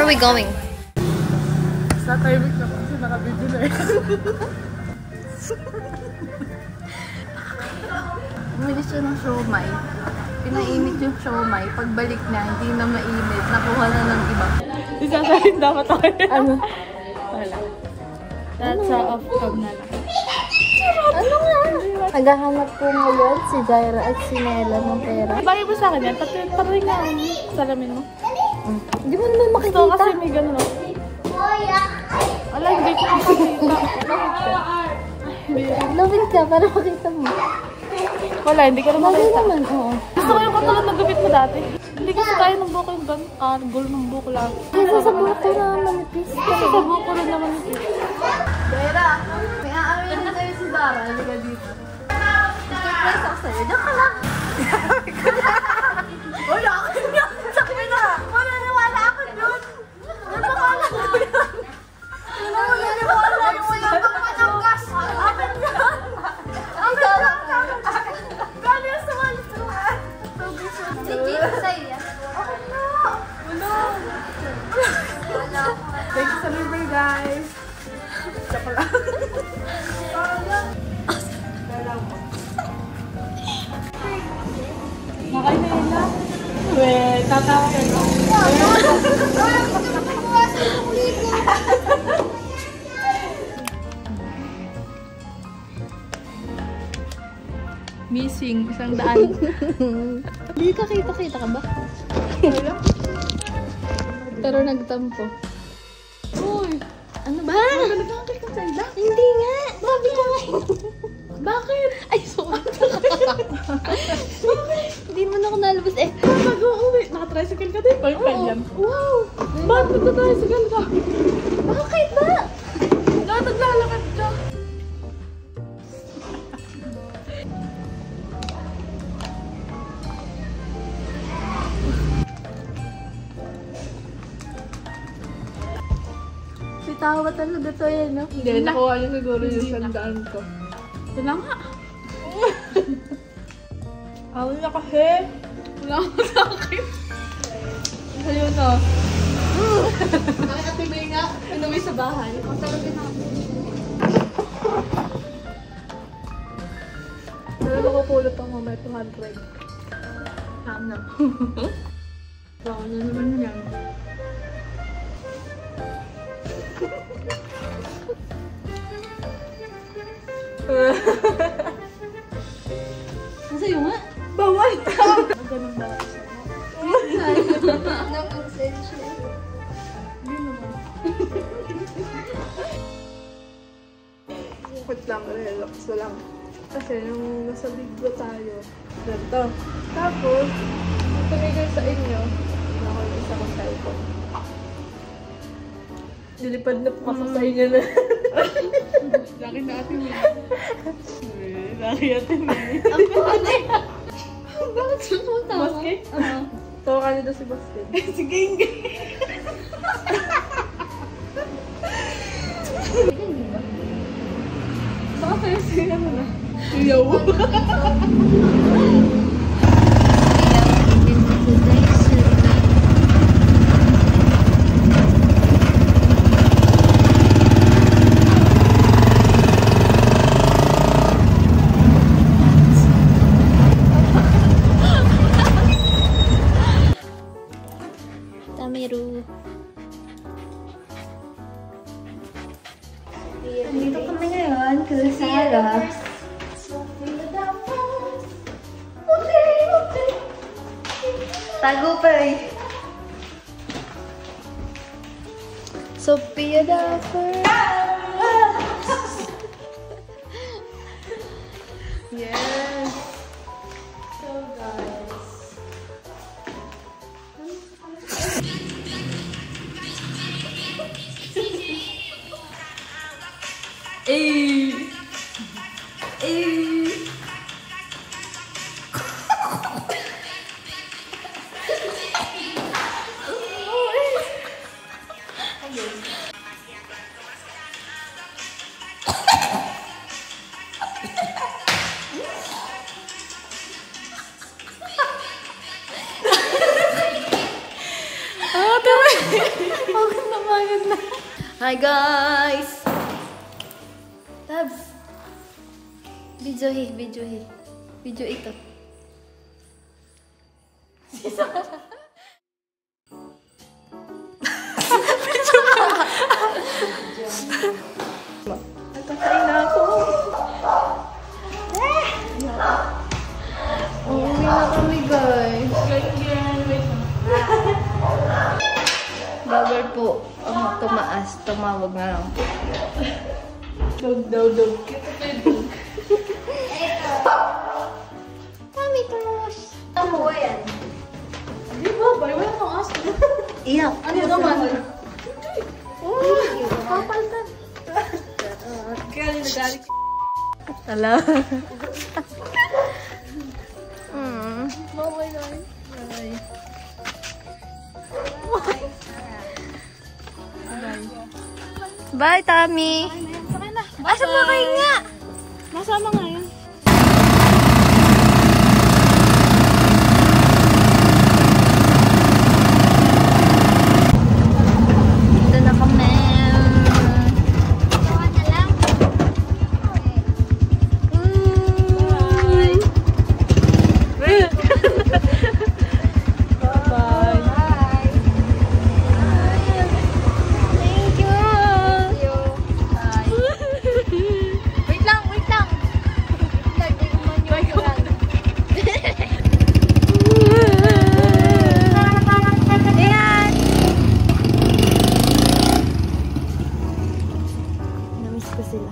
are we going? Sa timing na kasi naka-video na eh. Bumili siya ng siomai. Pinainit yung siomai. Pagbalik na, hindi na mainit. Nakuha na ng iba. Isasahin dapat tayo. Ano? Wala. That's off-cam na lang. Ano nga? Naghahanap po ngayon si Jaira at si Nela ng pera. Bagay mo sa akin yan. Patuloy nga ang salamin mo. Hindi mo naman makikita. Ito kasi may gano'n. Wala, hindi ko makikita. Lawin ka para makita mo. Wala, hindi ka na Lawin makita. naman, oo. Gusto ko yung katulad ng gupit mo dati. Hindi kasi tayo ng buko yung goal ng buko lang. Kasi sa buto na manipis. Kasi sa buko rin naman ito. Jaira, may aamin na tayo si Zara. Halika dito. Surprise ako sa'yo. Diyan ka lang. Wala ako yun. Sabi na. Mananiwala ako yun. Naniniwala ko yun. Naniniwala yung wala kang mananggas. Akin yun. Akin lang. Gano'n yung sumalisuan. Sige, sa'yo yan. Akin na. Wala. Thank you sa liver, guys. Tsaka lang. Makain na yun lang. Weh, tatawa ka na. Missing, 100. Hindi ka kita ka ba? Pero nagtampo. Uy! Ano ba? Nagkakakit ka sa ila? Hindi nga. Sabi ko nga. Bakit? Ay, sorry. Hindi mo na ako nalabas eh. Mag-uwi. Naka-tricycle ka din. Boyfriend yan. Wow. Ba't nagta-tricycle ka? Bakit ba? Naglalakad ka. Bitawa talaga to yan, no? Hindi, nakuha niya siguro yung 100 ko. Ito na nga. Ako na kasi. Wala ako sa akin. Sa'yo na. Ang ate May nga, inuwi sa bahay. Ang sarapin ako. Pero nakapulot ako may 200. Sana. Baka na naman yan. Nasa'yo nga? Bawal ka! Ang ganun ba? Nakonsensya. Hindi naman. Wait lang, relax lang. Kasi nung nasa biglo tayo, ganito. Tapos, tumigil sa inyo, hindi ako yung isa kong cellphone. Dilipad na po sa inyo na. Laki na atin eh. Laki atin eh. Ang pwede. Bakit sumuta mo? Baske? Tawa ka nito si Baske. Sige, hindi. Baka kayo siya mo na. Yo! Tamiru. Dito kami ngayon kasi Sarah. Tagupay. Sophia Dapper. Yes! So guys. Hi guys! Tabs! Video ito. Nagkakain na ako. Uuwi na kami guys. Bawal po ang tumaas. Tumawag na lang po. Dog. Kami crush. Ang buhay yan. Di ba? Wala kang aso. Iyak. Ano naman? Kapaltan. Kaya nagalit. Hello. Bye. Bye, Tommy. Asa ba kayo nga? Masama nga yun. Dito na kami. Thank you. Wait lang. Ayan. Namiss ko sila.